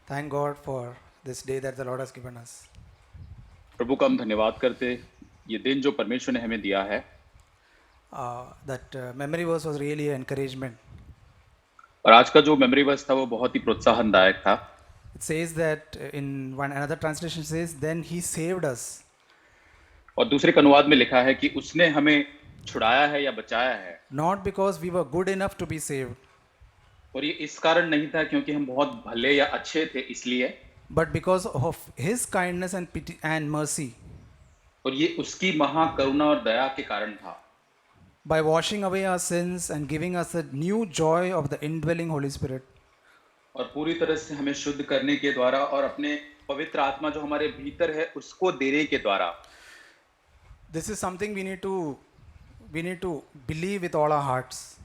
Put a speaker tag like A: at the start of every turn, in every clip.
A: Thank God for this day that the Lord has given us.
B: प्रभु का हम धन्यवाद करते ये दिन जो परमेश्वर ने हमें दिया है।
A: That memory verse was really an encouragement.
B: और आज का जो मेमोरी वर्स था वो बहुत ही प्रोत्साहनदायक था।
A: It says that in one another translation says, "Then He saved us,
B: और दूसरे के अनुवाद में लिखा है कि उसने हमें छुड़ाया है या बचाया है।
A: not because we were good enough to be saved,
B: और ये इस कारण नहीं था क्योंकि हम बहुत भले या अच्छे थे इसलिए,
A: but because of His kindness and pity and mercy,
B: और ये उसकी महाकरुणा और दया के कारण था।
A: by washing away our sins and giving us a new joy of the indwelling Holy Spirit."
B: और पूरी तरह से हमें शुद्ध करने के द्वारा और अपने पवित्र आत्मा जो हमारे भीतर है उसको देने के द्वारा।
A: This is something we need to believe with all our hearts.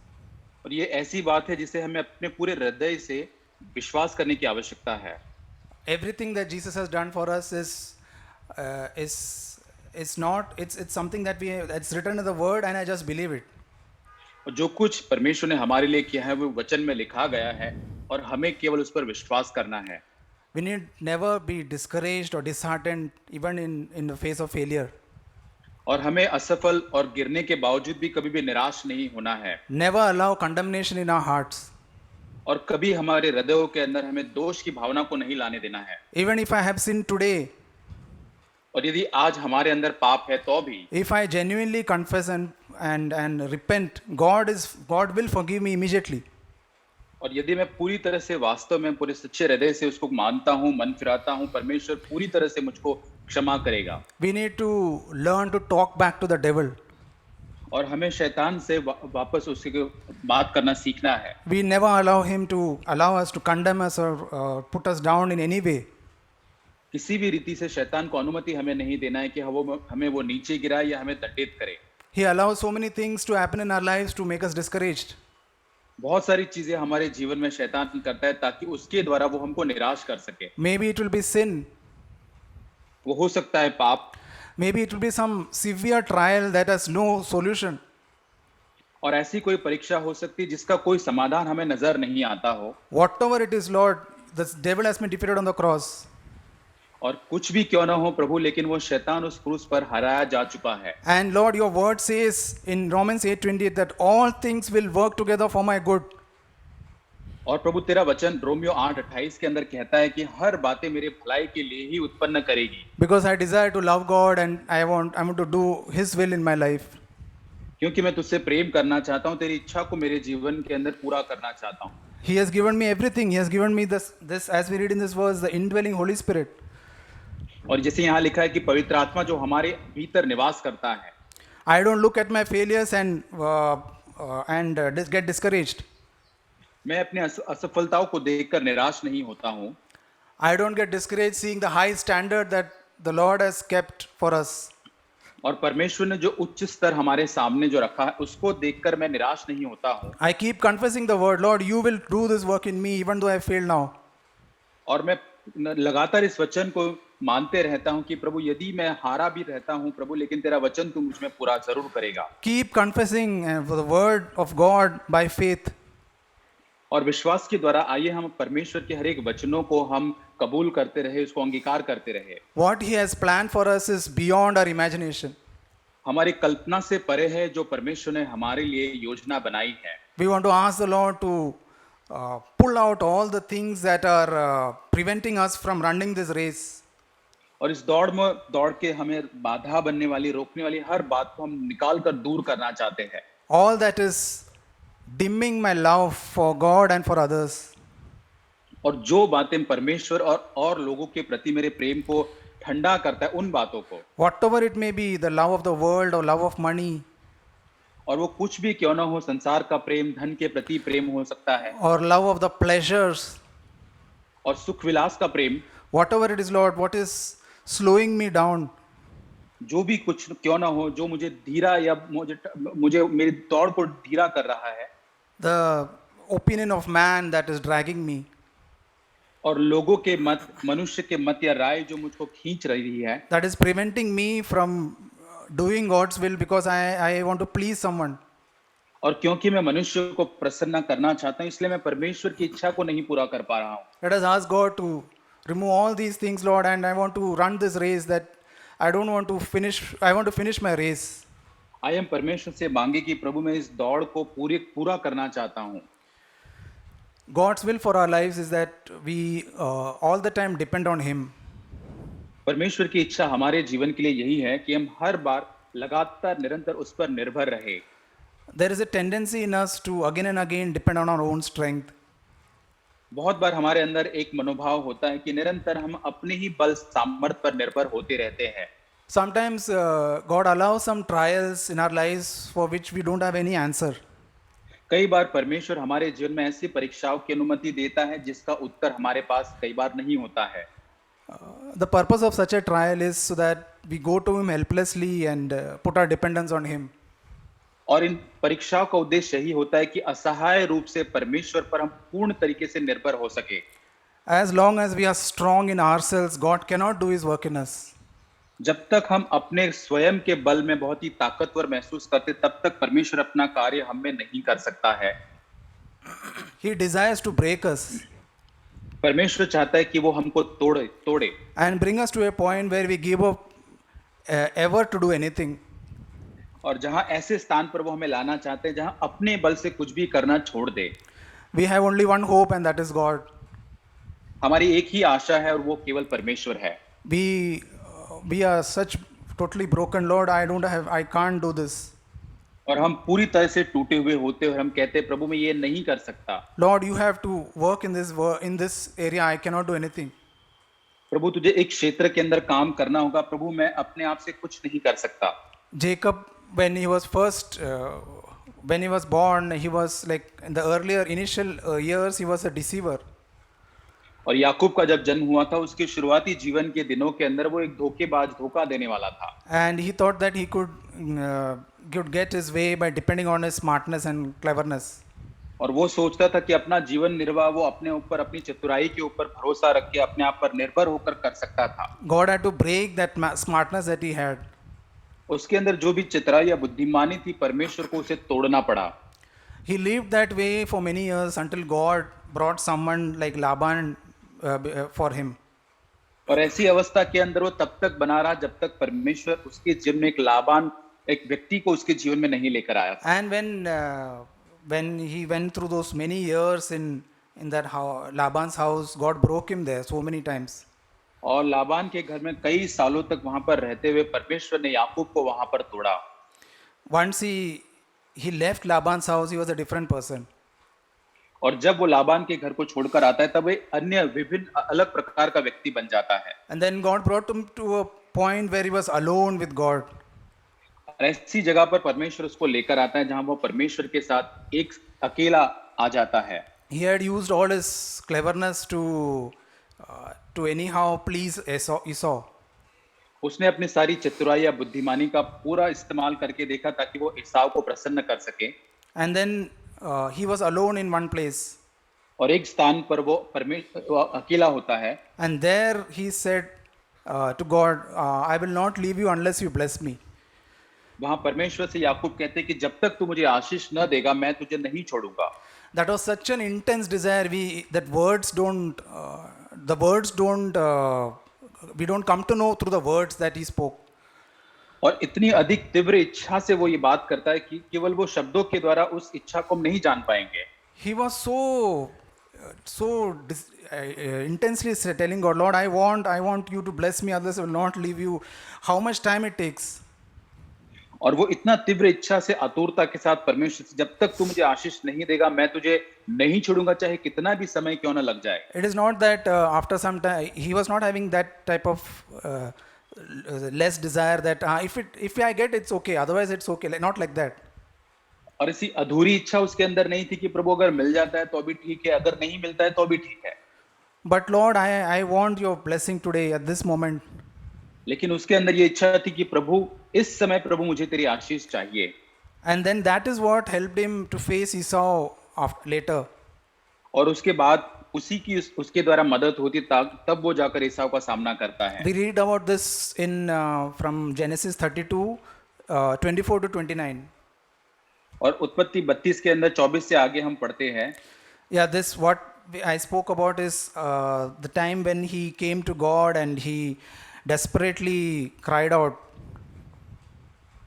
B: और ये ऐसी बात है जिसे हमें अपने पूरे हृदय से विश्वास करने की आवश्यकता है।
A: Everything that Jesus has done for us is not it's something that it's written in the Word and I just believe it.
B: और जो कुछ परमेश्वर ने हमारे लिए किया है वो वचन में लिखा गया है और हमें केवल उस पर विश्वास करना है।
A: We need never be discouraged or disheartened even in the face of failure.
B: और हमें असफल और गिरने के बावजूद भी कभी भी निराश नहीं होना है।
A: Never allow condemnation in our hearts.
B: और कभी हमारे हृदयों के अंदर हमें दोष की भावना को नहीं लाने देना है।
A: Even if I have sinned today,
B: और यदि आज हमारे अंदर पाप है तो भी,
A: if I genuinely confess and repent, God will forgive me immediately.
B: और यदि मैं पूरी तरह से वास्तव में पूरे सच्चे हृदय से उसको मानता हूँ, मन फिराता हूँ, परमेश्वर पूरी तरह से मुझको क्षमा करेगा।
A: We need to learn to talk back to the devil.
B: और हमें शैतान से वापस उसके बात करना सीखना है।
A: We never allow us to condemn us or put us down in any way.
B: किसी भी रीति से शैतान को अनुमति हमें नहीं देना है कि हमें वो नीचे गिराए या हमें दंडित करे।
A: He allows so many things to happen in our lives to make us discouraged.
B: बहुत सारी चीजें हमारे जीवन में शैतान करता है ताकि उसके द्वारा वो हमको निराश कर सके।
A: Maybe it will be sin.
B: वो हो सकता है पाप।
A: Maybe it will be some severe trial that has no solution.
B: और ऐसी कोई परीक्षा हो सकती है जिसका कोई समाधान हमें नजर नहीं आता हो।
A: Whatever it is, Lord, the devil has been defeated on the cross.
B: और कुछ भी क्यों ना हो प्रभु, लेकिन वो शैतान उस क्रूस पर हराया जा चुका है।
A: And Lord, your word says in Romans 8:28 that all things will work together for my good.
B: और प्रभु तेरा वचन रोमियो 8:28 के अंदर कहता है कि हर बातें मेरे भलाई के लिए ही उत्पन्न करेगी।
A: Because I desire to love God and I want to do His will in my life.
B: क्योंकि मैं तुझसे प्रेम करना चाहता हूँ, तेरी इच्छा को मेरे जीवन के अंदर पूरा करना चाहता हूँ।
A: He has given me everything. He has given me this as we read in this verse, the indwelling Holy Spirit.
B: और जैसे यहाँ लिखा है कि पवित्र आत्मा जो हमारे भीतर निवास करता है।
A: I don't look at my failures and get discouraged.
B: मैं अपने असफलताओं को देखकर निराश नहीं होता हूँ।
A: I don't get discouraged seeing the high standard that the Lord has kept for us.
B: और परमेश्वर ने जो उच्च स्तर हमारे सामने जो रखा है उसको देखकर मैं निराश नहीं होता हूँ।
A: I keep confessing the word, Lord, you will do this work in me even though I fail now.
B: और मैं लगातार इस वचन को मानते रहता हूँ कि प्रभु यदि मैं हारा भी रहता हूँ प्रभु, लेकिन तेरा वचन तू मुझ में पूरा जरूर करेगा।
A: Keep confessing the word of God by faith.
B: और विश्वास के द्वारा आइए हम परमेश्वर के हर एक वचनों को हम कबूल करते रहे, उसको अंगीकार करते रहे।
A: What He has planned for us is beyond our imagination.
B: हमारी कल्पना से परे है जो परमेश्वर ने हमारे लिए योजना बनाई है।
A: We want to ask the Lord to pull out all the things that are preventing us from running this race.
B: और इस दौड़ के हमें बाधा बनने वाली, रोकने वाली हर बात को हम निकाल कर दूर करना चाहते हैं।
A: All that is dimming my love for God and for others.
B: और जो बातें परमेश्वर और लोगों के प्रति मेरे प्रेम को ठंडा करता है, उन बातों को,
A: Whatever it may be, the love of the world or love of money,
B: और वो कुछ भी क्यों ना हो, संसार का प्रेम, धन के प्रति प्रेम हो सकता है,
A: or love of the pleasures,
B: और सुख विलास का प्रेम,
A: whatever it is, Lord, what is slowing me down,
B: जो भी कुछ क्यों ना हो, जो मुझे धीरा या मुझे मेरी दौड़ को धीरा कर रहा है,
A: the opinion of man that is dragging me,
B: और लोगों के मत, मनुष्य के मत या राय जो मुझको खींच रही है,
A: that is preventing me from doing God's will because I want to please someone.
B: और क्योंकि मैं मनुष्य को प्रसन्न करना चाहता हूँ इसलिए मैं परमेश्वर की इच्छा को नहीं पूरा कर पा रहा हूँ।
A: Let us ask God to Remove all these things, Lord, and I want to run this race that I don't want to finish. I want to finish my race.
B: आइए हम परमेश्वर से मांगे कि प्रभु मैं इस दौड़ को पूरा करना चाहता हूँ।
A: God's will for our lives is that we all the time depend on Him.
B: परमेश्वर की इच्छा हमारे जीवन के लिए यही है कि हम हर बार लगातार निरंतर उस पर निर्भर रहे।
A: There is a tendency in us to again and again depend on our own strength.
B: बहुत बार हमारे अंदर एक मनोभाव होता है कि निरंतर हम अपने ही बल सामर्थ्य पर निर्भर होते रहते हैं।
A: Sometimes God allows some trials in our lives for which we don't have any answer.
B: कई बार परमेश्वर हमारे जीवन में ऐसी परीक्षाओं की अनुमति देता है जिसका उत्तर हमारे पास कई बार नहीं होता है।
A: The purpose of such a trial is so that we go to Him helplessly and put our dependence on Him.
B: और इन परीक्षाओं का उद्देश्य यही होता है कि असहाय रूप से परमेश्वर पर हम पूर्ण तरीके से निर्भर हो सके।
A: As long as we are strong in ourselves, God cannot do His work in us.
B: जब तक हम अपने स्वयं के बल में बहुत ही ताकतवर महसूस करते तब तक परमेश्वर अपना कार्य हम में नहीं कर सकता है।
A: He desires to break us
B: परमेश्वर चाहता है कि वो हमको तोड़े
A: and bring us to a point where we give up ever to do anything.
B: और जहां ऐसे स्थान पर वो हमें लाना चाहते हैं जहां अपने बल से कुछ भी करना छोड़ दे।
A: We have only one hope, and that is God.
B: हमारी एक ही आशा है और वो केवल परमेश्वर है।
A: We are such totally broken, Lord. I can't do this.
B: और हम पूरी तरह से टूटे हुए होते और हम कहते हैं प्रभु मैं ये नहीं कर सकता।
A: Lord, you have to work in this area. I cannot do anything.
B: प्रभु तुझे एक क्षेत्र के अंदर काम करना होगा। प्रभु मैं अपने आप से कुछ नहीं कर सकता।
A: Jacob, when he was born, he was like in the earlier initial years, he was a deceiver.
B: और याकूब का जब जन्म हुआ था उसके शुरुआती जीवन के दिनों के अंदर वो एक धोखा देने वाला था।
A: And he thought that he could get his way by depending on his smartness and cleverness.
B: और वो सोचता था कि अपना जीवन निर्वाह वो अपने ऊपर अपनी चतुराई के ऊपर भरोसा रख के अपने आप पर निर्भर होकर कर सकता था।
A: God had to break that smartness that he had.
B: उसके अंदर जो भी चतुराई या बुद्धिमानी थी परमेश्वर को उसे तोड़ना पड़ा।
A: He lived that way for many years until God brought someone like Laban for him.
B: और ऐसी अवस्था के अंदर वो तब तक बना रहा जब तक परमेश्वर उसके जीवन में एक व्यक्ति को उसके जीवन में नहीं लेकर आया।
A: And when he went through those many years in that Laban's house, God broke him there so many times.
B: और लाबान के घर में कई सालों तक वहां पर रहते हुए परमेश्वर ने याकूब को वहां पर तोड़ा।
A: Once he left Laban's house, he was a different person.
B: और जब वो लाबान के घर को छोड़कर आता है तब एक अन्य विभिन्न अलग प्रकार का व्यक्ति बन जाता है।
A: And then God brought him to a point where he was alone with God.
B: और ऐसी जगह पर परमेश्वर उसको लेकर आता है जहां वो परमेश्वर के साथ एक अकेला आ जाता है।
A: He had used all his cleverness to anyhow please Esau.
B: उसने अपनी सारी चतुराई या बुद्धिमानी का पूरा इस्तेमाल करके देखा ताकि वो एसाव को प्रसन्न कर सके।
A: And then he was alone in one place.
B: और एक स्थान पर वो अकेला होता है।
A: And there he said to God, I will not leave you unless you bless me.
B: वहां परमेश्वर से याकूब कहते हैं कि जब तक तू मुझे आशीष न देगा मैं तुझे नहीं छोड़ूंगा।
A: That was such an intense desire. We don't come to know through the words that he spoke.
B: और इतनी अधिक तीव्र इच्छा से वो ये बात करता है कि केवल वो शब्दों के द्वारा उस इच्छा को हम नहीं जान पाएंगे।
A: He was so intensely telling God, Lord, I want you to bless me, others will not leave you. How much time it takes?
B: और वो इतना तीव्र इच्छा से आतुरता के साथ परमेश्वर से जब तक तू मुझे आशीष नहीं देगा मैं तुझे नहीं छोड़ूंगा चाहे कितना भी समय क्यों ना लग जाए।
A: It is not that after some time he was not having that type of less desire that if I get it's okay, otherwise it's okay. Not like that.
B: और इसी अधूरी इच्छा उसके अंदर नहीं थी कि प्रभु अगर मिल जाता है तो भी ठीक है, अगर नहीं मिलता है तो भी ठीक है।
A: But Lord, I want your blessing today at this moment.
B: लेकिन उसके अंदर ये इच्छा थी कि प्रभु इस समय प्रभु मुझे तेरी आशीष चाहिए।
A: And then that is what helped him to face Esau later.
B: और उसके बाद उसके द्वारा मदद होती तब वो जाकर एसाव का सामना करता है।
A: We read about this in from Genesis 32, 24 to 29.
B: और उत्पत्ति 32 के अंदर 24 से आगे हम पढ़ते हैं।
A: Yeah, this what I spoke about is the time when he came to God and he desperately cried out.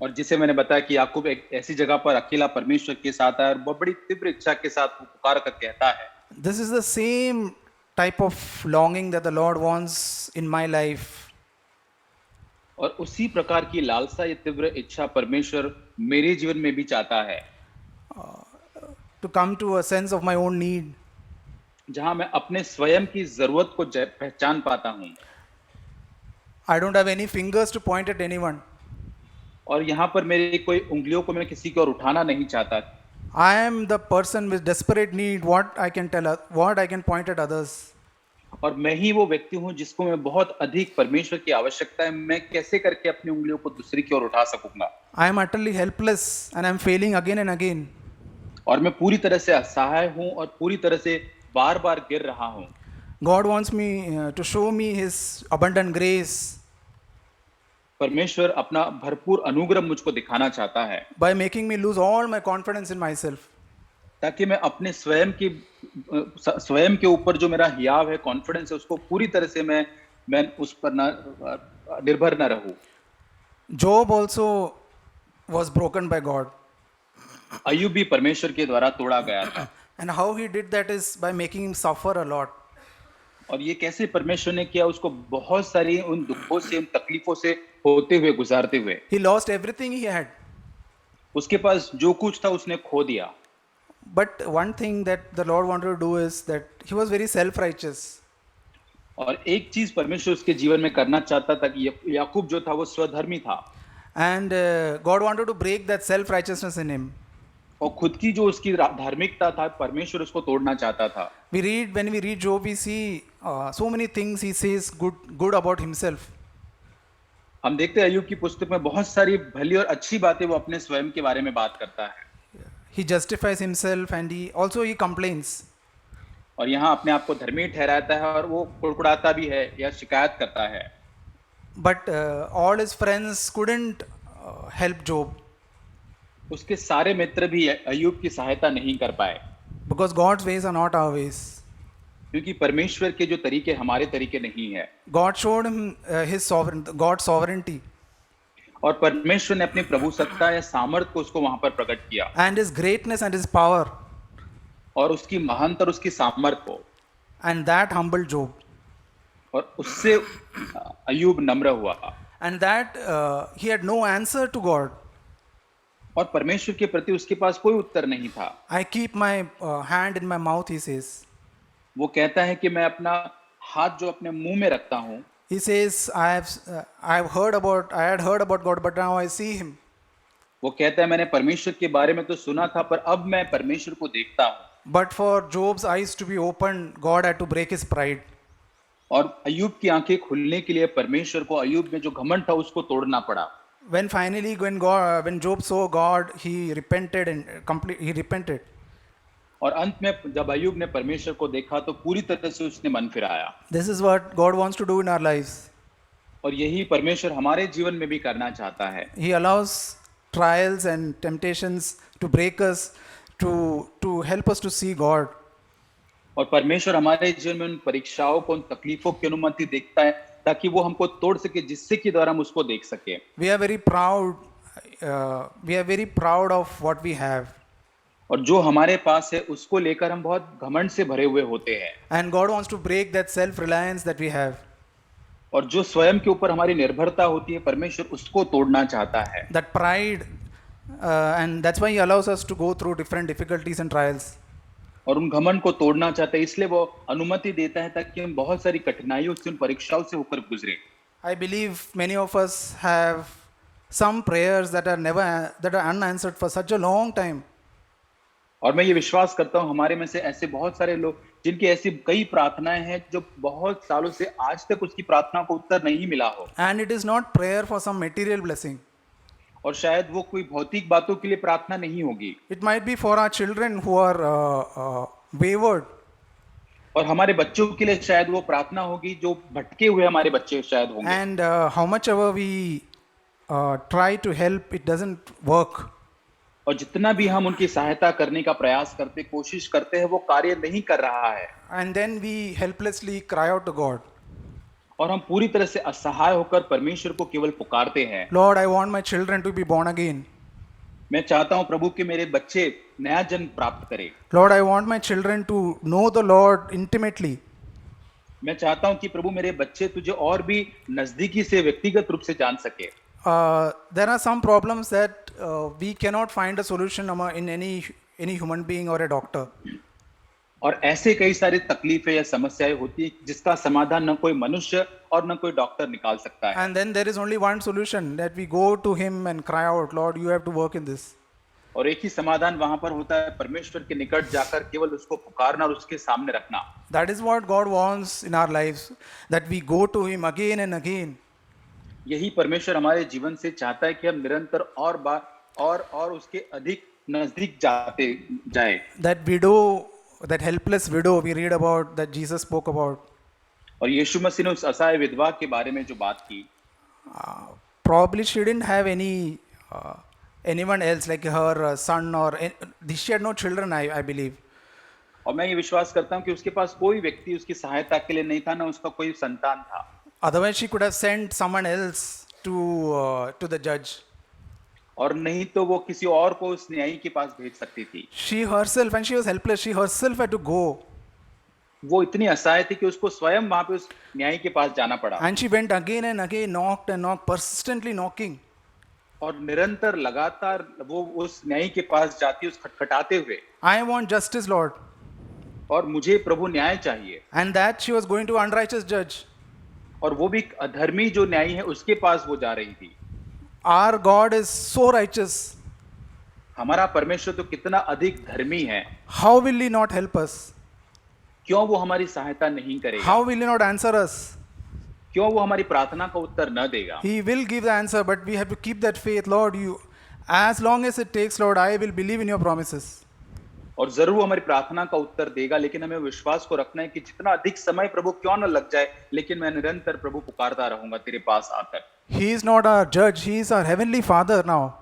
B: और जिसे मैंने बताया कि याकूब एक ऐसी जगह पर अकेला परमेश्वर के साथ आया और बहुत बड़ी तीव्र इच्छा के साथ वो पुकार कर कहता है।
A: This is the same type of longing that the Lord wants in my life.
B: और उसी प्रकार की लालसा, ये तीव्र इच्छा परमेश्वर मेरे जीवन में भी चाहता है,
A: To come to a sense of my own need.
B: जहां मैं अपने स्वयं की जरूरत को पहचान पाता हूं।
A: I don't have any fingers to point at anyone.
B: और यहाँ पर मेरी कोई उंगलियों को मैं किसी की ओर उठाना नहीं चाहता।
A: I am the person with desperate need. What I can tell, what I can point at others.
B: और मैं ही वो व्यक्ति हूँ जिसको मैं बहुत अधिक परमेश्वर की आवश्यकता है। मैं कैसे करके अपनी उंगलियों को दूसरे की ओर उठा सकूंगा?
A: I am utterly helpless and I am failing again and again.
B: और मैं पूरी तरह से असहाय हूँ और पूरी तरह से बार-बार गिर रहा हूँ।
A: God wants me to show me His abundant grace
B: परमेश्वर अपना भरपूर अनुग्रह मुझको दिखाना चाहता है,
A: by making me lose all my confidence in myself.
B: ताकि मैं अपने स्वयं के ऊपर जो मेरा हियाव है, कॉन्फिडेंस है, उसको पूरी तरह से मैं उस पर निर्भर न रहूं।
A: Job also was broken by God.
B: अय्यूब भी परमेश्वर के द्वारा तोड़ा गया था।
A: And how he did that is by making him suffer a lot.
B: और ये कैसे परमेश्वर ने किया? उसको बहुत सारी उन दुखों से, उन तकलीफों से होते हुए, गुजारते हुए।
A: He lost everything he had.
B: उसके पास जो कुछ था उसने खो दिया।
A: But one thing that the Lord wanted to do is that he was very self-righteous.
B: और एक चीज परमेश्वर उसके जीवन में करना चाहता था कि याकूब जो था वो स्वधर्मी था।
A: And God wanted to break that self-righteousness in him.
B: और खुद की जो उसकी धार्मिकता था, परमेश्वर उसको तोड़ना चाहता था।
A: When we read Job, we see so many things he says good about himself.
B: हम देखते हैं अय्यूब की पुस्तक में बहुत सारी भली और अच्छी बातें वो अपने स्वयं के बारे में बात करता है।
A: He justifies himself and he complains.
B: और यहाँ अपने आप को धर्मी ठहराता है और वो कुड़कुड़ाता भी है या शिकायत करता है।
A: But all his friends couldn't help Job.
B: उसके सारे मित्र भी अय्यूब की सहायता नहीं कर पाए।
A: Because God's ways are not our ways.
B: क्योंकि परमेश्वर के जो तरीके हमारे तरीके नहीं है।
A: God showed him God's sovereignty.
B: और परमेश्वर ने अपनी प्रभुसत्ता या सामर्थ को उसको वहां पर प्रकट किया।
A: And his greatness and his power.
B: और उसकी महानता और उसकी सामर्थ को।
A: And that humbled Job.
B: और उससे अय्यूब नम्र हुआ।
A: And that he had no answer to God.
B: और परमेश्वर के प्रति उसके पास कोई उत्तर नहीं था।
A: I keep my hand in my mouth, he says.
B: वो कहता है कि मैं अपना हाथ जो अपने मुंह में रखता हूँ।
A: He says, I had heard about God, but now I see Him.
B: वो कहता है मैंने परमेश्वर के बारे में तो सुना था, पर अब मैं परमेश्वर को देखता हूँ।
A: But for Job's eyes to be opened, God had to break his pride.
B: और अय्यूब की आंखें खुलने के लिए परमेश्वर को अय्यूब में जो घमंड था उसको तोड़ना पड़ा।
A: When Job saw God, he repented and he repented.
B: और अंत में जब अय्यूब ने परमेश्वर को देखा तो पूरी तरह से उसने मन फिराया।
A: This is what God wants to do in our lives.
B: और यही परमेश्वर हमारे जीवन में भी करना चाहता है।
A: He allows trials and temptations to break us, to help us to see God.
B: और परमेश्वर हमारे जीवन में उन परीक्षाओं को, उन तकलीफों की अनुमति देखता है ताकि वो हमको तोड़ सके, जिससे कि द्वारा हम उसको देख सके।
A: We are very proud of what we have.
B: और जो हमारे पास है उसको लेकर हम बहुत घमंड से भरे हुए होते हैं।
A: And God wants to break that self-reliance that we have.
B: और जो स्वयं के ऊपर हमारी निर्भरता होती है, परमेश्वर उसको तोड़ना चाहता है।
A: That pride, and that's why He allows us to go through different difficulties and trials.
B: और उन घमंड को तोड़ना चाहता है, इसलिए वो अनुमति देता है ताकि हम बहुत सारी कठिनाइयों से, उन परीक्षाओं से होकर गुजरे।
A: I believe many of us have some prayers that are unanswered for such a long time.
B: और मैं ये विश्वास करता हूँ हमारे में से ऐसे बहुत सारे लोग जिनकी ऐसी कई प्रार्थनाएं हैं जो बहुत सालों से आज तक उसकी प्रार्थना को उत्तर नहीं मिला हो।
A: And it is not prayer for some material blessing.
B: और शायद वो कोई भौतिक बातों के लिए प्रार्थना नहीं होगी।
A: It might be for our children who are wayward.
B: और हमारे बच्चों के लिए शायद वो प्रार्थना होगी जो भटके हुए हमारे बच्चे शायद होंगे।
A: And how much ever we try to help, it doesn't work.
B: और जितना भी हम उनकी सहायता करने का प्रयास करते, कोशिश करते हैं, वो कार्य नहीं कर रहा है।
A: And then we helplessly cry out to God,
B: और हम पूरी तरह से असहाय होकर परमेश्वर को केवल पुकारते हैं।
A: Lord, I want my children to be born again.
B: मैं चाहता हूं प्रभु कि मेरे बच्चे नया जन्म प्राप्त करें।
A: Lord, I want my children to know the Lord intimately.
B: मैं चाहता हूं कि प्रभु मेरे बच्चे तुझे और भी नजदीकी से व्यक्तिगत रूप से जान सके।
A: There are some problems that we cannot find a solution in any human being or a doctor.
B: और ऐसे कई सारी तकलीफें या समस्याएं होती हैं जिसका समाधान न कोई मनुष्य और न कोई डॉक्टर निकाल सकता है।
A: And then there is only one solution, that we go to Him and cry out, Lord, you have to work in this.
B: और एक ही समाधान वहां पर होता है, परमेश्वर के निकट जाकर केवल उसको पुकारना और उसके सामने रखना।
A: That is what God wants in our lives, that we go to Him again and again.
B: यही परमेश्वर हमारे जीवन से चाहता है कि हम निरंतर और बार और उसके अधिक नजदीक जाते जाए।
A: That widow, that helpless widow we read about, that Jesus spoke about,
B: और यीशु मसीह ने उस असहाय विधवा के बारे में जो बात की,
A: probably she didn't have anyone else like her son she had no children, I believe.
B: और मैं ये विश्वास करता हूँ कि उसके पास कोई व्यक्ति उसकी सहायता के लिए नहीं था, ना उसका कोई संतान था।
A: Otherwise she could have sent someone else to the judge.
B: और नहीं तो वो किसी और को उस न्यायी के पास भेज सकती थी।
A: She herself, and she was helpless, she herself had to go.
B: वो इतनी असहाय थी कि उसको स्वयं वहां पे उस न्यायी के पास जाना पड़ा।
A: And she went again and again, knocked and knocked, persistently knocking.
B: और निरंतर लगातार वो उस न्यायी के पास जाती, उस खटखटाते हुए,
A: I want justice, Lord.
B: और मुझे प्रभु न्याय चाहिए।
A: And that she was going to unrighteous judge.
B: और वो भी अधर्मी जो न्यायी है उसके पास वो जा रही थी।
A: Our God is so righteous.
B: हमारा परमेश्वर तो कितना अधिक धर्मी है,
A: How will He not help us?
B: क्यों वो हमारी सहायता नहीं करेगा?
A: How will He not answer us?
B: क्यों वो हमारी प्रार्थना का उत्तर न देगा?
A: He will give the answer, but we have to keep that faith. Lord, you, as long as it takes, Lord, I will believe in your promises.
B: और जरूर हमारी प्रार्थना का उत्तर देगा, लेकिन हमें विश्वास को रखना है कि जितना अधिक समय प्रभु क्यों न लग जाए, लेकिन मैं निरंतर प्रभु पुकारता रहूंगा तेरे पास आकर।
A: He is not our judge, He is our heavenly Father now.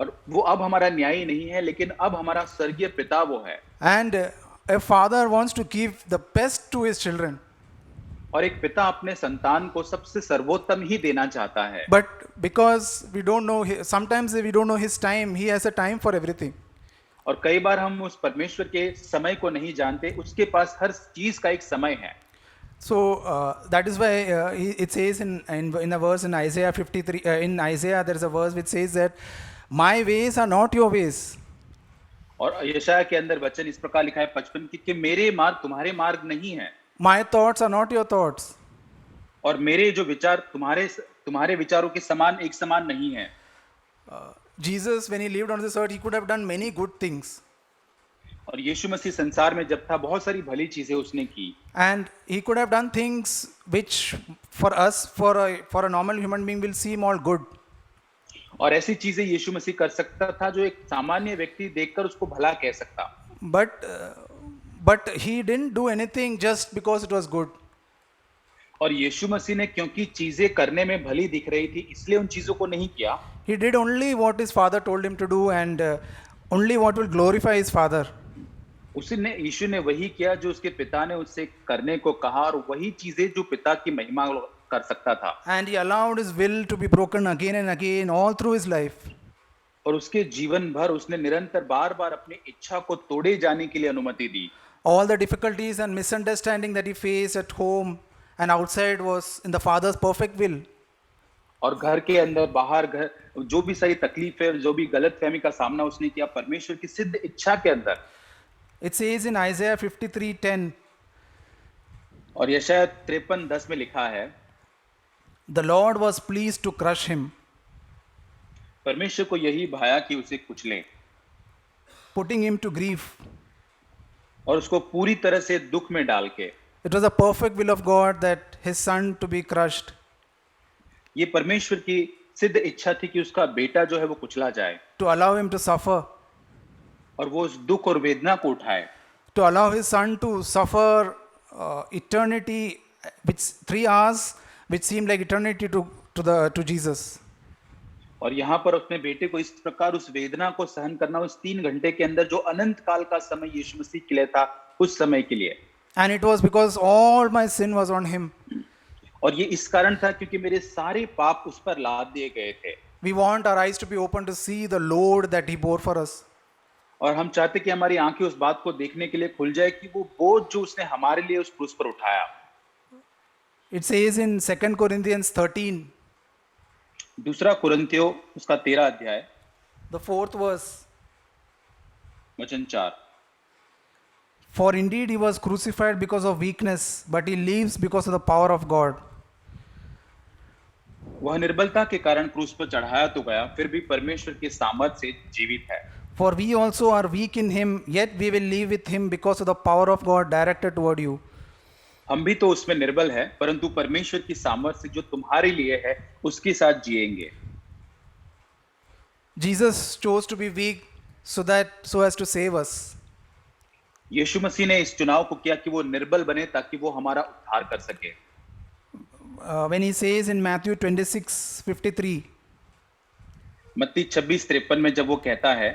B: और वो अब हमारा न्यायी नहीं है, लेकिन अब हमारा स्वर्गीय पिता वो है।
A: And a father wants to give the best to his children.
B: और एक पिता अपने संतान को सबसे सर्वोत्तम ही देना चाहता है।
A: But because we don't know, sometimes we don't know His time, He has a time for everything.
B: और कई बार हम उस परमेश्वर के समय को नहीं जानते, उसके पास हर चीज का एक समय है।
A: So that is why it says in a verse in Isaiah 53, in Isaiah there is a verse which says that my ways are not your ways.
B: और यशायाह के अंदर वचन इस प्रकार लिखा है 55 कि मेरे मार्ग तुम्हारे मार्ग नहीं है,
A: My thoughts are not your thoughts.
B: और मेरे जो विचार तुम्हारे विचारों के समान एक समान नहीं है।
A: Jesus, when He lived on this earth, He could have done many good things.
B: और यीशु मसीह संसार में जब था, बहुत सारी भली चीजें उसने की।
A: And He could have done things which for us, for a normal human being will seem all good.
B: और ऐसी चीजें यीशु मसीह कर सकता था जो एक सामान्य व्यक्ति देखकर उसको भला कह सकता।
A: But He didn't do anything just because it was good.
B: और यीशु मसीह ने क्योंकि चीजें करने में भली दिख रही थी, इसलिए उन चीजों को नहीं किया।
A: He did only what His Father told Him to do, and only what will glorify His Father.
B: यीशु ने वही किया जो उसके पिता ने उससे करने को कहा, और वही चीजें जो पिता की महिमा कर सकता था।
A: And He allowed His will to be broken again and again all through His life.
B: और उसके जीवन भर उसने निरंतर बार-बार अपनी इच्छा को तोड़े जाने के लिए अनुमति दी।
A: All the difficulties and misunderstanding that He faced at home and outside was in the Father's perfect will.
B: और घर के अंदर बाहर घर जो भी सारी तकलीफें, जो भी गलतफहमी का सामना उसने किया, परमेश्वर की सिद्ध इच्छा के अंदर।
A: It says in Isaiah 53:10,
B: और यशायाह 53:10 में लिखा है,
A: the Lord was pleased to crush him,
B: परमेश्वर को यही भाया कि उसे कुचले,
A: putting him to grief.
B: और उसको पूरी तरह से दुख में डाल के।
A: It was a perfect will of God that His Son to be crushed.
B: ये परमेश्वर की सिद्ध इच्छा थी कि उसका बेटा जो है वो कुचला जाए,
A: To allow Him to suffer,
B: और वो उस दुख और वेदना को उठाए,
A: to allow His Son to suffer eternity, which 3 hours, which seemed like eternity to Jesus.
B: और यहाँ पर अपने बेटे को इस प्रकार उस वेदना को सहन करना उस 3 घंटे के अंदर जो अनंत काल का समय यीशु मसीह के लिए था उस समय के लिए।
A: And it was because all my sin was on him.
B: और ये इस कारण था क्योंकि मेरे सारे पाप उस पर लाद दिए गए थे।
A: We want our eyes to be open to see the load that he bore for us.
B: और हम चाहते कि हमारी आंखें उस बात को देखने के लिए खुल जाए कि वो बोझ जो उसने हमारे लिए उस क्रूस पर उठाया।
A: It says in 2 Corinthians 13,
B: दूसरा कुरिन्थियों उसका 13 अध्याय
A: the 4th verse.
B: वचन 4।
A: For indeed he was crucified because of weakness, but he lives because of the power of God.
B: वह निर्बलता के कारण क्रूस पर चढ़ाया तो गया, फिर भी परमेश्वर के सामर्थ से जीवित है।
A: For we also are weak in him, yet we will live with him because of the power of God directed toward you.
B: हम भी तो उसमें निर्बल है, परंतु परमेश्वर की सामर्थ से जो तुम्हारे लिए है उसके साथ जिएंगे।
A: Jesus chose to be weak so as to save us.
B: यीशु मसीह ने इस चुनाव को किया कि वो निर्बल बने ताकि वो हमारा उद्धार कर सके।
A: When he says in Matthew 26:53,
B: मत्ती 26:53 में जब वो कहता है,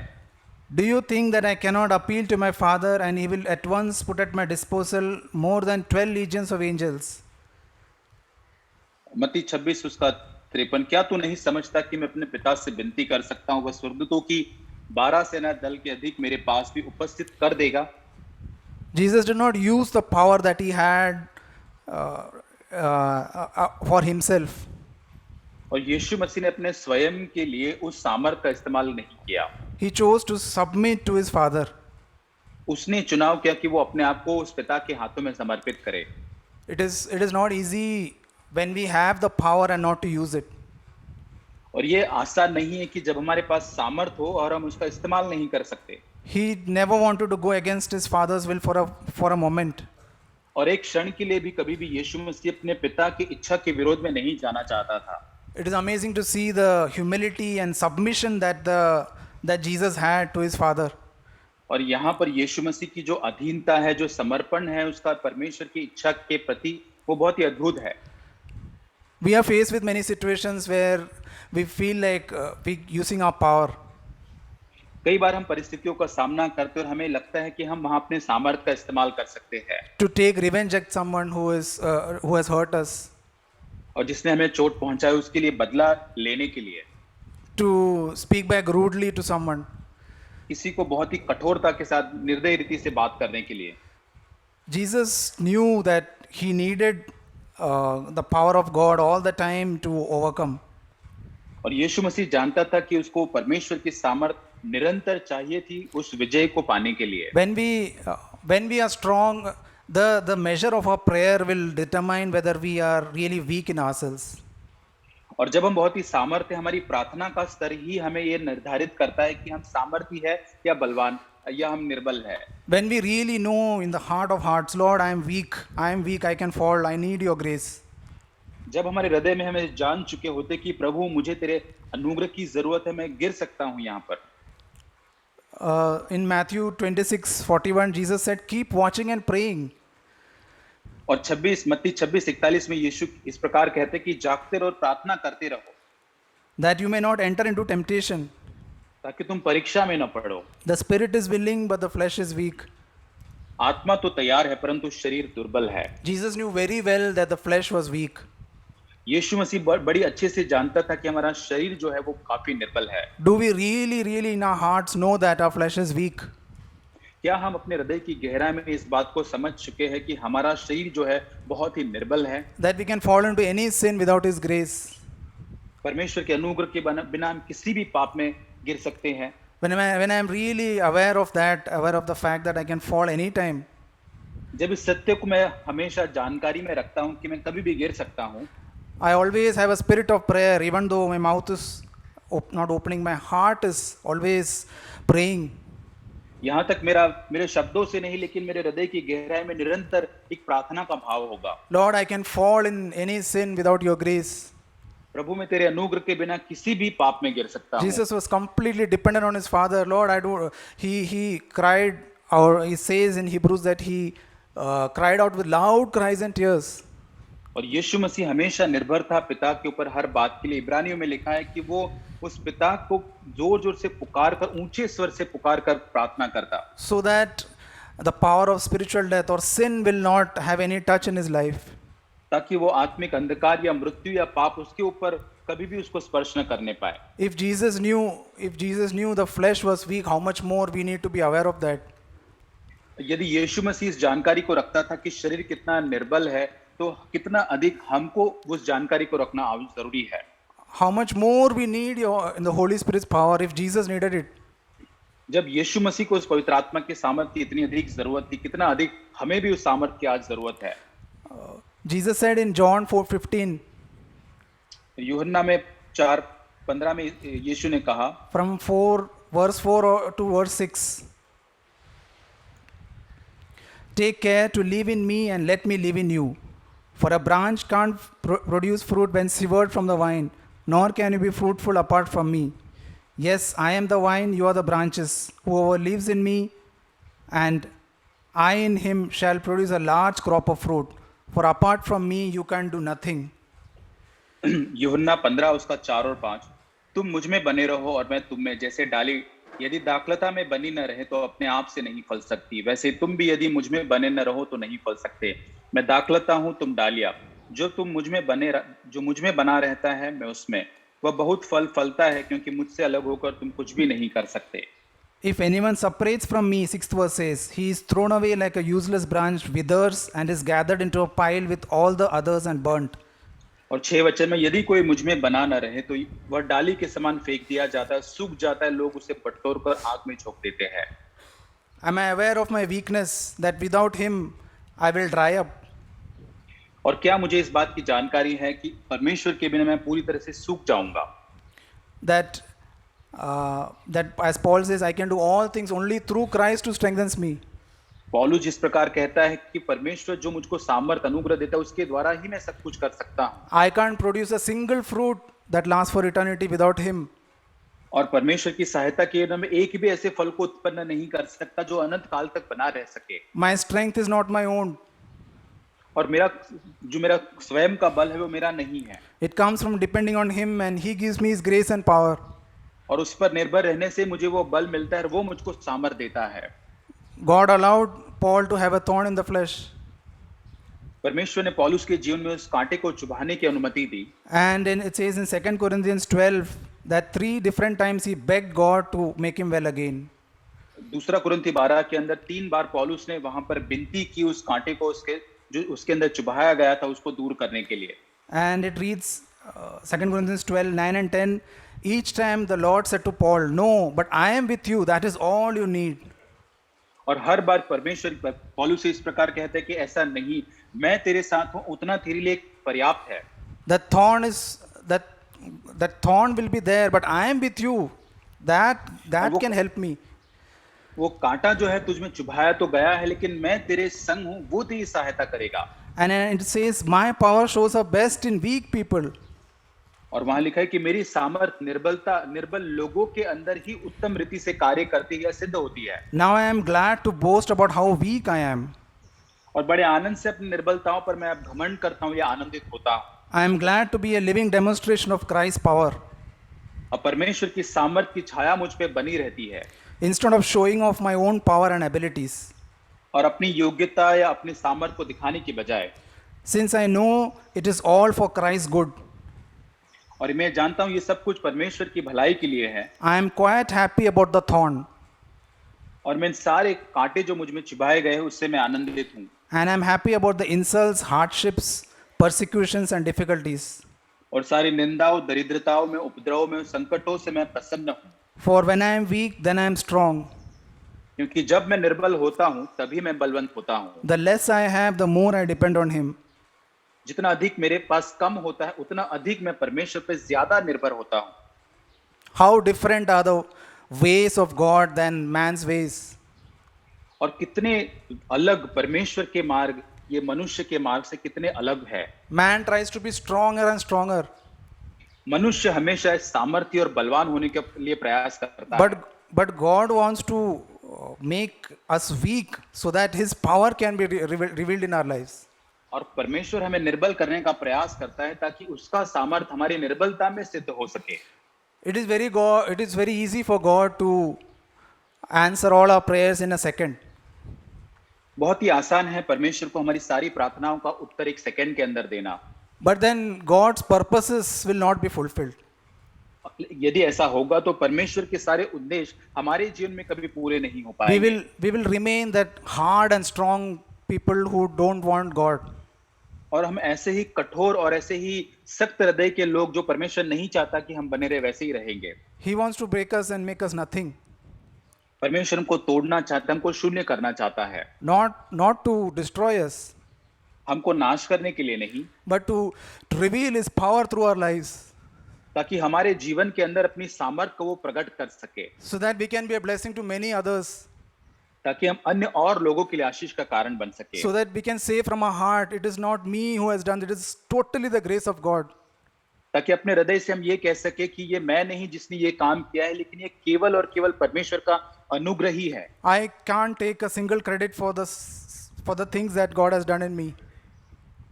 A: do you think that I cannot appeal to my Father and he will at once put at my disposal more than 12 legions of angels?
B: मत्ती 26 उसका 53, क्या तू नहीं समझता कि मैं अपने पिता से विनती कर सकता हूँ, वह स्वर्गदूतों की 12 सेना दल के अधिक मेरे पास भी उपस्थित कर देगा।
A: Jesus did not use the power that he had for himself.
B: और यीशु मसीह ने अपने स्वयं के लिए उस सामर्थ का इस्तेमाल नहीं किया।
A: He chose to submit to his Father.
B: उसने चुनाव किया कि वो अपने आप को उस पिता के हाथों में समर्पित करे।
A: It is not easy when we have the power and not to use it.
B: और ये आसान नहीं है कि जब हमारे पास सामर्थ हो और हम उसका इस्तेमाल नहीं कर सकते।
A: He never wanted to go against his Father's will for a moment.
B: और एक क्षण के लिए भी कभी भी यीशु मसीह अपने पिता की इच्छा के विरोध में नहीं जाना चाहता था।
A: It is amazing to see the humility and submission that Jesus had to his Father.
B: और यहाँ पर यीशु मसीह की जो अधीनता है, जो समर्पण है उसका परमेश्वर की इच्छा के प्रति, वो बहुत ही अद्भुत है।
A: We are faced with many situations where we feel like we using our power.
B: कई बार हम परिस्थितियों का सामना करते और हमें लगता है कि हम वहां अपने सामर्थ्य का इस्तेमाल कर सकते हैं।
A: To take revenge at someone who has hurt us.
B: और जिसने हमें चोट पहुंचाई उसके लिए बदला लेने के लिए।
A: To speak back rudely to someone.
B: किसी को बहुत ही कठोरता के साथ निर्दयी रीति से बात करने के लिए।
A: Jesus knew that he needed the power of God all the time to overcome.
B: और यीशु मसीह जानता था कि उसको परमेश्वर की सामर्थ निरंतर चाहिए थी उस विजय को पाने के लिए।
A: When we are strong, the measure of our prayer will determine whether we are really weak in ourselves.
B: और जब हम बहुत ही सामर्थ्य, हमारी प्रार्थना का स्तर ही हमें ये निर्धारित करता है कि हम सामर्थ्य है या बलवान या हम निर्बल है।
A: When we really know in the heart of hearts, Lord, I am weak, I can fall, I need your grace.
B: जब हमारे हृदय में हमें जान चुके होते कि प्रभु मुझे तेरे अनुग्रह की जरूरत है, मैं गिर सकता हूँ यहाँ पर।
A: In Matthew 26:41, Jesus said, keep watching and praying.
B: और मत्ती 26:41 में यीशु इस प्रकार कहते कि जागते रहो और प्रार्थना करते रहो,
A: that you may not enter into temptation.
B: ताकि तुम परीक्षा में न पड़ो।
A: The spirit is willing, but the flesh is weak.
B: आत्मा तो तैयार है परंतु शरीर दुर्बल है।
A: Jesus knew very well that the flesh was weak.
B: यीशु मसीह बड़ी अच्छे से जानता था कि हमारा शरीर जो है वो काफी निर्बल है।
A: Do we really in our hearts know that our flesh is weak?
B: क्या हम अपने हृदय की गहराई में इस बात को समझ चुके हैं कि हमारा शरीर जो है बहुत ही निर्बल है?
A: That we can fall into any sin without His grace.
B: परमेश्वर के अनुग्रह के बिना हम किसी भी पाप में गिर सकते हैं।
A: When I am really aware of the fact that I can fall any time.
B: जब इस सत्य को मैं हमेशा जानकारी में रखता हूँ कि मैं कभी भी गिर सकता हूँ।
A: I always have a spirit of prayer, even though my mouth is not opening, my heart is always praying.
B: यहाँ तक मेरे शब्दों से नहीं, लेकिन मेरे हृदय की गहराई में निरंतर एक प्रार्थना का भाव होगा।
A: Lord, I can fall in any sin without your grace.
B: प्रभु मैं तेरे अनुग्रह के बिना किसी भी पाप में गिर सकता हूँ।
A: Jesus was completely dependent on his Father. Lord, he cried, or he says in Hebrews that he cried out with loud cries and tears.
B: और यीशु मसीह हमेशा निर्भर था पिता के ऊपर हर बात के लिए। इब्रानियों में लिखा है कि वो उस पिता को जोर जोर से पुकार कर, ऊंचे स्वर से पुकार कर प्रार्थना करता,
A: so that the power of spiritual death or sin will not have any touch in his life.
B: ताकि वो आत्मिक अंधकार या मृत्यु या पाप उसके ऊपर कभी भी उसको स्पर्श न करने पाए।
A: If Jesus knew the flesh was weak, how much more we need to be aware of that.
B: यदि यीशु मसीह इस जानकारी को रखता था कि शरीर कितना निर्बल है, तो कितना अधिक हमको उस जानकारी को रखना जरूरी है।
A: How much more we need in the Holy Spirit's power if Jesus needed it.
B: जब यीशु मसीह को उस पवित्र आत्मा की सामर्थ की इतनी अधिक जरूरत थी, कितना अधिक हमें भी उस सामर्थ की आज जरूरत है।
A: Jesus said in John 4:15,
B: यूहन्ना में 4:15 में यीशु ने कहा,
A: from verse 4 to verse 6, take care to live in me and let me live in you. For a branch can't produce fruit when severed from the vine, nor can you be fruitful apart from me. Yes, I am the vine, you are the branches. Whoever lives in me and I in him shall produce a large crop of fruit. For apart from me you can do nothing.
B: यूहन्ना 15 उसका 4 और 5, तुम मुझ में बने रहो और मैं तुम में, जैसे डाली यदि दाखलता में बनी न रहे तो अपने आप से नहीं फल सकती, वैसे तुम भी यदि मुझ में बने न रहो तो नहीं फल सकते। मैं दाखलता हूँ, तुम डालियां। जो मुझ में बना रहता है, मैं उसमें, वह बहुत फल फलता है, क्योंकि मुझसे अलग होकर तुम कुछ भी नहीं कर सकते।
A: If anyone separates from me, 6th verse says, he is thrown away like a useless branch, withers and is gathered into a pile with all the others and burnt.
B: और 6 वचन में, यदि कोई मुझ में बना न रहे तो वह डाली के समान फेंक दिया जाता है, सूख जाता है, लोग उसे बटोर कर आग में झोंक देते हैं।
A: Am I aware of my weakness that without him I will dry up?
B: और क्या मुझे इस बात की जानकारी है कि परमेश्वर के बिना मैं पूरी तरह से सूख जाऊंगा?
A: That as Paul says, I can do all things only through Christ who strengthens me.
B: पौलुस जिस प्रकार कहता है कि परमेश्वर जो मुझको सामर्थ अनुग्रह देता है, उसके द्वारा ही मैं सब कुछ कर सकता हूँ।
A: I can't produce a single fruit that lasts for eternity without him.
B: और परमेश्वर की सहायता के बिना मैं एक भी ऐसे फल को उत्पन्न नहीं कर सकता जो अनंत काल तक बना रह सके।
A: My strength is not my own.
B: और मेरा स्वयं का बल है वो मेरा नहीं है।
A: It comes from depending on him and he gives me his grace and power.
B: और उस पर निर्भर रहने से मुझे वो बल मिलता है और वो मुझको सामर्थ देता है।
A: God allowed Paul to have a thorn in the flesh.
B: परमेश्वर ने पौलुस के जीवन में उस कांटे को चुभाने की अनुमति दी।
A: And it says in 2 Corinthians 12 that 3 different times he begged God to make him well again.
B: दूसरा कुरिन्थी 12 के अंदर 3 बार पौलुस ने वहां पर विनती की उस कांटे को जो उसके अंदर चुभाया गया था उसको दूर करने के लिए।
A: And it reads 2 Corinthians 12, 9 and 10. Each time the Lord said to Paul, no, but I am with you, that is all you need.
B: और हर बार परमेश्वर पौलुस से इस प्रकार कहते हैं कि ऐसा नहीं, मैं तेरे साथ हूं, उतना तेरे लिए पर्याप्त है।
A: That thorn will be there, but I am with you. That can help me.
B: वो कांटा जो है तुझ में चुभाया तो गया है, लेकिन मैं तेरे संग हूं, वो तेरी सहायता करेगा।
A: And it says, my power shows up best in weak people.
B: और वहां लिखा है कि मेरी सामर्थ निर्बल लोगों के अंदर ही उत्तम रीति से कार्य करती है, सिद्ध होती है।
A: Now I am glad to boast about how weak I am.
B: और बड़े आनंद से अपनी निर्बलताओं पर मैं अब घमंड करता हूं या आनंदित होता हूं।
A: I am glad to be a living demonstration of Christ's power.
B: और परमेश्वर की सामर्थ की छाया मुझ पे बनी रहती है।
A: Instead of showing off my own power and abilities.
B: और अपनी योग्यता या अपनी सामर्थ को दिखाने की बजाय,
A: Since I know it is all for Christ's good.
B: और मैं जानता हूं ये सब कुछ परमेश्वर की भलाई के लिए है।
A: I am quite happy about the thorn.
B: और मैं सारे कांटे जो मुझ में चुभाए गए हैं उससे मैं आनंदित हूं।
A: And I am happy about the insults, hardships, persecutions and difficulties.
B: और सारी निंदाओं, दरिद्रताओं में, उपद्रवों में, संकटों से मैं प्रसन्न हूं।
A: For when I am weak, then I am strong.
B: क्योंकि जब मैं निर्बल होता हूं तभी मैं बलवंत होता हूं।
A: The less I have, the more I depend on him.
B: जितना अधिक मेरे पास कम होता है उतना अधिक मैं परमेश्वर पे ज्यादा निर्भर होता हूं।
A: How different are the ways of God than man's ways.
B: और कितने अलग परमेश्वर के मार्ग ये मनुष्य के मार्ग से कितने अलग है।
A: Man tries to be stronger and stronger.
B: मनुष्य हमेशा सामर्थ्य और बलवान होने के लिए प्रयास करता है।
A: But God wants to make us weak so that his power can be revealed in our lives.
B: और परमेश्वर हमें निर्बल करने का प्रयास करता है ताकि उसका सामर्थ हमारी निर्बलता में सिद्ध हो सके।
A: It is very easy for God to answer all our prayers in a second.
B: बहुत ही आसान है परमेश्वर को हमारी सारी प्रार्थनाओं का उत्तर एक सेकंड के अंदर देना।
A: But then God's purposes will not be fulfilled.
B: यदि ऐसा होगा तो परमेश्वर के सारे उद्देश्य हमारे जीवन में कभी पूरे नहीं हो
A: We
B: पाएंगे।
A: we will remain that hard and strong people who don't want God.
B: और हम ऐसे ही कठोर और ऐसे ही सख्त हृदय के लोग जो परमेश्वर नहीं चाहता कि हम बने रहे वैसे ही रहेंगे।
A: He wants to break us and make us nothing.
B: परमेश्वर हमको तोड़ना चाहता है, हमको शून्य करना चाहता है,
A: Not to destroy us,
B: हमको नाश करने के लिए नहीं,
A: but to reveal His power through our lives,
B: ताकि हमारे जीवन के अंदर अपनी सामर्थ को वो प्रकट कर सके,
A: so that we can be a blessing to many others,
B: ताकि हम अन्य और लोगों के लिए आशीष का कारण बन सके।
A: so that we can say from our heart, it is not me who has done it, is totally the grace of God.
B: ताकि अपने हृदय से हम ये कह सके कि ये मैं नहीं जिसने ये काम किया है, लेकिन ये केवल और केवल परमेश्वर का अनुग्रह ही है।
A: I can't take a single credit for the things that God has done in me.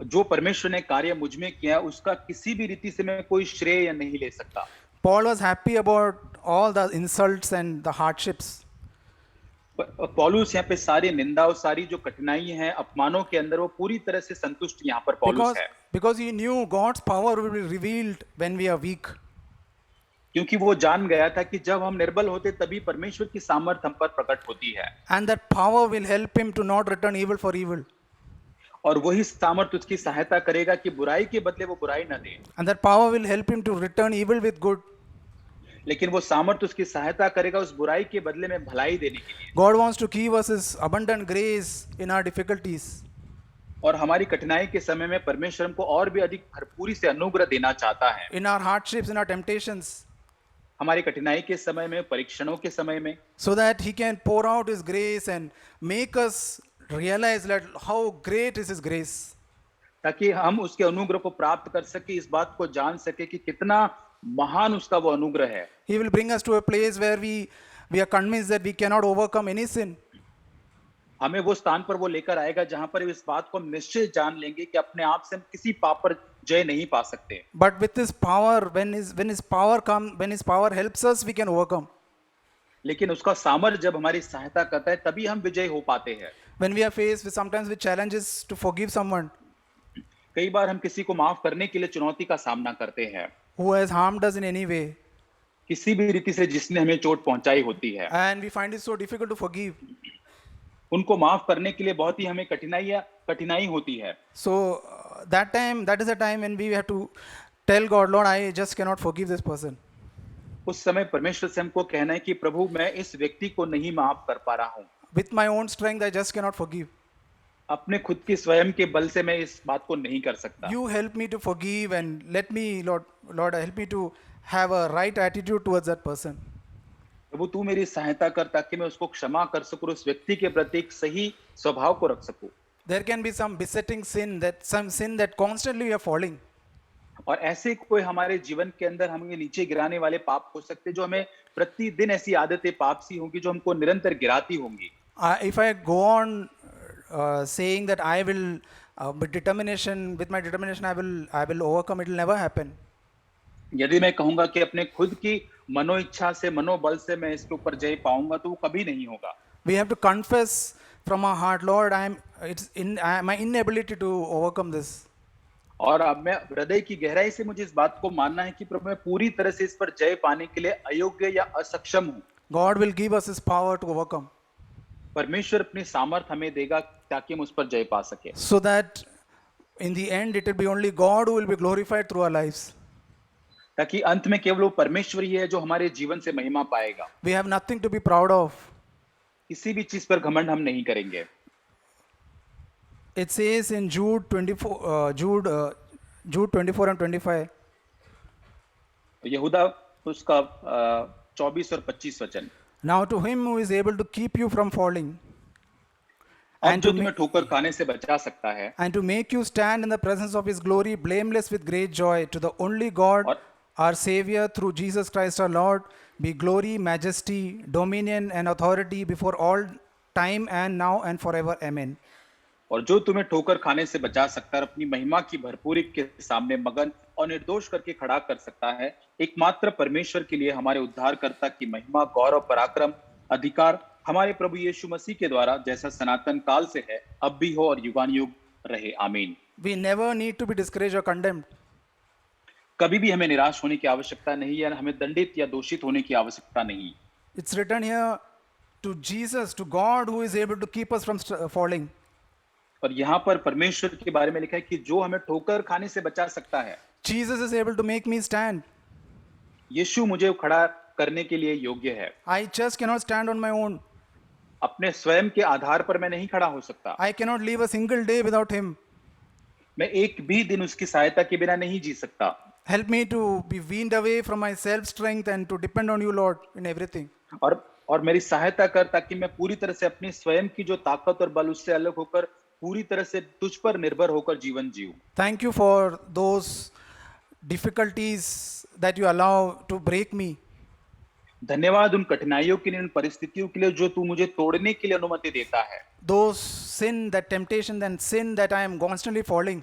B: जो परमेश्वर ने कार्य मुझ में किया उसका किसी भी रीति से मैं कोई श्रेय या नहीं ले सकता।
A: Paul was happy about all the insults and the hardships,
B: पौलुस यहाँ पे सारी निंदा और सारी जो कठिनाई है अपमानों के अंदर वो पूरी तरह से संतुष्ट यहाँ पर पौलुस है,
A: because he knew God's power will be revealed when we are weak.
B: क्योंकि वो जान गया था कि जब हम निर्बल होते तभी परमेश्वर की सामर्थ हम पर प्रकट होती है,
A: And that power will help him to not return evil for evil.
B: और वही सामर्थ उसकी सहायता करेगा कि बुराई के बदले वो बुराई न दे,
A: And that power will help him to return evil with good.
B: लेकिन वो सामर्थ उसकी सहायता करेगा उस बुराई के बदले में भलाई देने के लिए।
A: God wants to give us His abundant grace in our difficulties.
B: और हमारी कठिनाई के समय में परमेश्वर हमको और भी अधिक भरपूरी से अनुग्रह देना चाहता है,
A: In our hardships, in our temptations,
B: हमारी कठिनाई के समय में, परीक्षणों के समय में,
A: so that He can pour out His grace and make us realize that how great is His grace.
B: ताकि हम उसके अनुग्रह को प्राप्त कर सके, इस बात को जान सके कि कितना महान उसका वो अनुग्रह है।
A: He will bring us to a place where we are convinced that we cannot overcome any sin.
B: हमें वो स्थान पर वो लेकर आएगा जहां पर इस बात को हम निश्चय जान लेंगे कि अपने आप से हम किसी पाप पर जय नहीं पा सकते,
A: But with His power, when His power helps us, we can overcome.
B: लेकिन उसका सामर्थ्य जब हमारी सहायता करता है तभी हम विजय हो पाते हैं।
A: When we are faced with sometimes with challenges to forgive someone
B: कई बार हम किसी को माफ करने के लिए चुनौती का सामना करते हैं,
A: who has harmed us in any way,
B: किसी भी रीति से जिसने हमें चोट पहुंचाई होती है,
A: and we find it so difficult to forgive.
B: उनको माफ करने के लिए बहुत ही हमें कठिनाई होती है।
A: So that is the time when we have to tell God, Lord, I just cannot forgive this person.
B: उस समय परमेश्वर से हमको कहना है कि प्रभु मैं इस व्यक्ति को नहीं माफ कर पा रहा हूँ,
A: With my own strength, I just cannot forgive.
B: अपने खुद की स्वयं के बल से मैं इस बात को नहीं कर सकता।
A: You help me to forgive and let me, Lord, help me to have a right attitude towards that person.
B: प्रभु तू मेरी सहायता कर ताकि मैं उसको क्षमा कर सकूं, उस व्यक्ति के प्रति एक सही स्वभाव को रख सकूं।
A: There can be some besetting sin, some sin that constantly we are falling.
B: और ऐसे कोई हमारे जीवन के अंदर हमें नीचे गिराने वाले पाप हो सकते हैं, जो हमें प्रतिदिन ऐसी आदतें पाप सी होंगी जो हमको निरंतर गिराती होंगी।
A: If I go on saying that I will with my determination I will overcome, it will never happen.
B: यदि मैं कहूंगा कि अपने खुद की मनोइच्छा से, मनोबल से मैं इसके ऊपर जय पाऊंगा तो वो कभी नहीं होगा।
A: We have to confess from our heart, Lord, my inability to overcome this.
B: और अब मैं हृदय की गहराई से मुझे इस बात को मानना है कि प्रभु मैं पूरी तरह से इस पर जय पाने के लिए अयोग्य या असक्षम हूँ।
A: God will give us His power to overcome,
B: परमेश्वर अपनी सामर्थ हमें देगा ताकि हम उस पर जय पा सके,
A: so that in the end it will be only God who will be glorified through our lives.
B: ताकि अंत में केवल वो परमेश्वर ही है जो हमारे जीवन से महिमा पाएगा।
A: We have nothing to be proud of.
B: किसी भी चीज पर घमंड हम नहीं करेंगे।
A: It says in Jude 24 and 25.
B: यहूदा उसका 24 और 25 वचन।
A: Now to Him who is able to keep you from falling
B: अब जो तुम्हें ठोकर खाने से बचा सकता है
A: and to make you stand in the presence of His glory blameless with great joy, to the only God, our Savior, through Jesus Christ our Lord, be glory, majesty, dominion and authority before all time and now and forever. Amen.
B: और जो तुम्हें ठोकर खाने से बचा सकता है और अपनी महिमा की भरपूरी के सामने मगन और निर्दोष करके खड़ा कर सकता है, एकमात्र परमेश्वर के लिए हमारे उद्धारकर्ता की महिमा, गौरव, पराक्रम, अधिकार हमारे प्रभु यीशु मसीह के द्वारा जैसा सनातन काल से है, अब भी हो और युगानुयुग रहे। आमीन।
A: We never need to be discouraged or condemned.
B: कभी भी हमें निराश होने की आवश्यकता नहीं है, हमें दंडित या दोषित होने की आवश्यकता नहीं।
A: It's written here to Jesus, to God who is able to keep us from falling.
B: और यहाँ पर परमेश्वर के बारे में लिखा है कि जो हमें ठोकर खाने से बचा सकता है,
A: Jesus is able to make me stand.
B: यीशु मुझे खड़ा करने के लिए योग्य है।
A: I just cannot stand on my own.
B: अपने स्वयं के आधार पर मैं नहीं खड़ा हो सकता।
A: I cannot live a single day without Him.
B: मैं एक भी दिन उसकी सहायता के बिना नहीं जी सकता।
A: Help me to be weaned away from my self-strength and to depend on you, Lord, in everything.
B: और मेरी सहायता कर ताकि मैं पूरी तरह से अपनी स्वयं की जो ताकत और बल उससे अलग होकर पूरी तरह से तुझ पर निर्भर होकर जीवन जीऊं।
A: Thank you for those difficulties that you allow to break me.
B: धन्यवाद उन कठिनाइयों के लिए, उन परिस्थितियों के लिए जो तू मुझे तोड़ने के लिए अनुमति देता है।
A: Those sin, that temptation, and sin that I am constantly falling.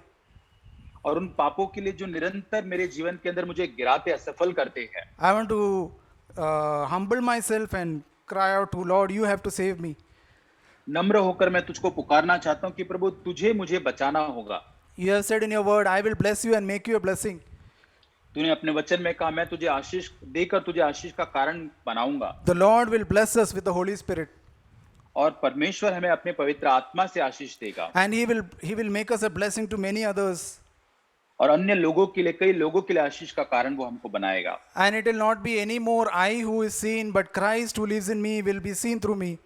B: और उन पापों के लिए जो निरंतर मेरे जीवन के अंदर मुझे गिराते असफल करते हैं।
A: I want to humble myself and cry out to Lord, you have to save me.
B: नम्र होकर मैं तुझको पुकारना चाहता हूँ कि प्रभु तुझे मुझे बचाना होगा।
A: You have said in your word, I will bless you and make you a blessing.
B: तूने अपने वचन में कहा मैं तुझे आशीष देकर तुझे आशीष का कारण बनाऊंगा।
A: The Lord will bless us with the Holy Spirit.
B: और परमेश्वर हमें अपने पवित्र आत्मा से आशीष देगा।
A: And He will make us a blessing to many others.
B: और अन्य लोगों के लिए, कई लोगों के लिए आशीष का कारण वो हमको बनाएगा।
A: And it will not be any more I who is seen, but Christ who lives in me will be seen through me.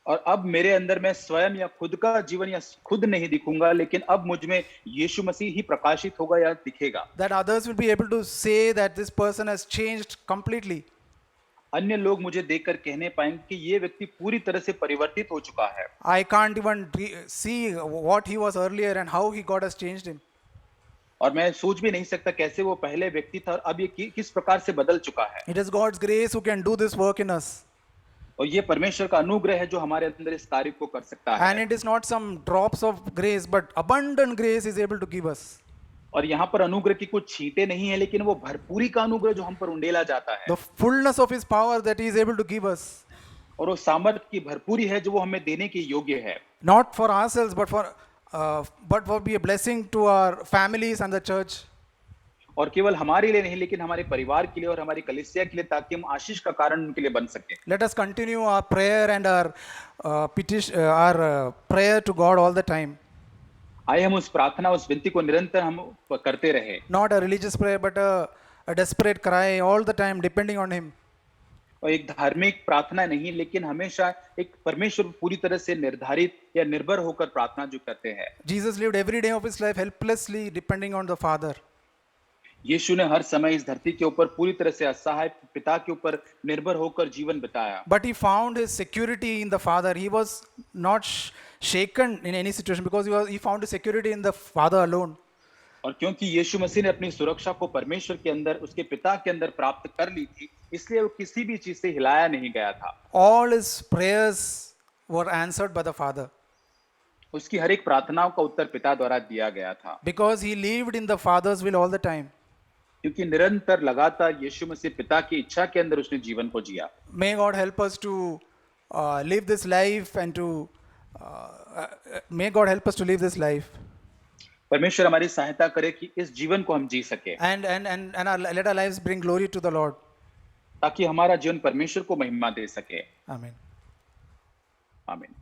B: और अब मेरे अंदर मैं स्वयं या खुद का जीवन या खुद नहीं दिखूंगा, लेकिन अब मुझ में यीशु मसीह ही प्रकाशित होगा या दिखेगा।
A: That others will be able to say that this person has changed completely.
B: अन्य लोग मुझे देखकर कहने पाएंगे कि ये व्यक्ति पूरी तरह से परिवर्तित हो चुका है।
A: I can't even see what he was earlier and how God has changed him.
B: और मैं सोच भी नहीं सकता कैसे वो पहले व्यक्ति था और अब ये किस प्रकार से बदल चुका है।
A: It is God's grace who can do this work in us.
B: और ये परमेश्वर का अनुग्रह है जो हमारे अंदर इस कार्य को कर सकता है।
A: And it is not some drops of grace, but abundant grace is able to give us.
B: और यहाँ पर अनुग्रह की कुछ छींटे नहीं है, लेकिन वो भरपूरी का अनुग्रह जो हम पर उंडेला जाता है।
A: The fullness of His power that He is able to give us.
B: और वो सामर्थ की भरपूरी है जो वो हमें देने के योग्य है।
A: Not for ourselves, but for be a blessing to our families and the church.
B: और केवल हमारे लिए नहीं, लेकिन हमारे परिवार के लिए और हमारी कलीसिया के लिए, ताकि हम आशीष का कारण उनके लिए बन सके।
A: Let us continue our prayer and our prayer to God all the time.
B: आइए हम उस प्रार्थना, उस विनती को निरंतर हम करते रहे।
A: Not a religious prayer, but a desperate cry all the time, depending on Him.
B: और एक धार्मिक प्रार्थना नहीं, लेकिन हमेशा एक परमेश्वर पूरी तरह से निर्धारित या निर्भर होकर प्रार्थना जो करते हैं।
A: Jesus lived every day of His life helplessly, depending on the Father.
B: यीशु ने हर समय इस धरती के ऊपर पूरी तरह से असहाय पिता के ऊपर निर्भर होकर जीवन बिताया।
A: But He found His security in the Father. He was not shaken in any situation because he found His security in the Father alone.
B: और क्योंकि यीशु मसीह ने अपनी सुरक्षा को परमेश्वर के अंदर, उसके पिता के अंदर प्राप्त कर ली थी, इसलिए वो किसी भी चीज से हिलाया नहीं गया था।
A: All His prayers were answered by the Father.
B: उसकी हर एक प्रार्थनाओं का उत्तर पिता द्वारा दिया गया था।
A: Because He lived in the Father's will all the time.
B: क्योंकि निरंतर लगातार यीशु मसीह पिता की इच्छा के अंदर उसने जीवन को जिया।
A: May God help us to live this life and to may God help us to live this life.
B: परमेश्वर हमारी सहायता करे कि इस जीवन को हम जी सके।
A: Let our lives bring glory to the Lord.
B: ताकि हमारा जीवन परमेश्वर को महिमा दे सके।
A: Amen.
B: आमीन।